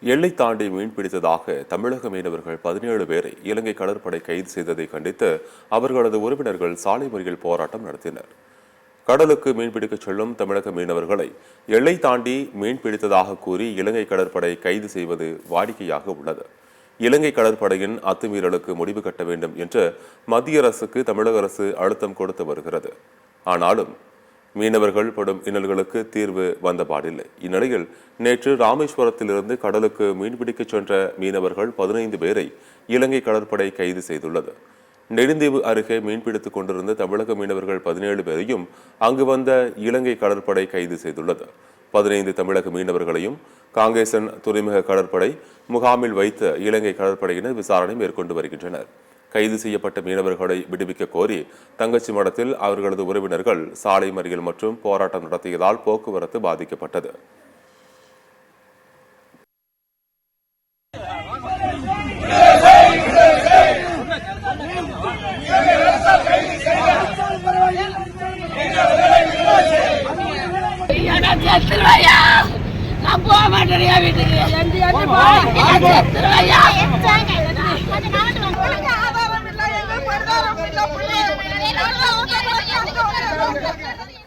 எல்லை தாண்டி மீன்பிடித்ததாக தமிழக மீனவர்கள் 17 பேரை இலங்கை கடற்படை கைது செய்ததை கண்டித்து அவர்களது உறவினர்கள் சாலை மறியல் போராட்டம் நடத்தினர். கடலுக்கு மீன்பிடிக்கச் செல்லும் தமிழக மீனவர்களை எல்லை தாண்டி மீன்பிடித்ததாக கூறி இலங்கை கடற்படை கைது செய்வது வாடிக்கையாக உள்ளது. இலங்கை கடற்படையின் அத்துமீறலுக்கு முடிவு கட்ட வேண்டும் என்று மத்திய அரசுக்கு தமிழக அரசு அழுத்தம் கொடுத்து வருகிறது. ஆனாலும் மீனவர்கள் படும் இன்னல்களுக்கு தீர்வு வந்தபாடில்லை. இந்நிலையில் நேற்று ராமேஸ்வரத்திலிருந்து கடலுக்கு மீன்பிடிக்கச் சென்ற மீனவர்கள் 15 பேரை இலங்கை கடற்படை கைது செய்துள்ளது. நெடுந்தீவு அருகே மீன்பிடித்துக் கொண்டிருந்த தமிழக மீனவர்கள் 17 பேரையும் அங்கு வந்த இலங்கை கடற்படை கைது செய்துள்ளது. 15 தமிழக மீனவர்களையும் காங்கேசன் துறைமுக கடற்படை முகாமில் வைத்து இலங்கை கடற்படையினர் விசாரணை மேற்கொண்டு வருகின்றனர். கைது செய்யப்பட்ட மீனவர்களை விடுவிக்க கோரி தங்கச்சி மடத்தில் அவர்களது உறவினர்கள் சாலை மறியல் மற்றும் போராட்டம் நடத்தியதால் போக்குவரத்து பாதிக்கப்பட்டது. நான் போக மாட்டேன் வீட்டுக்கு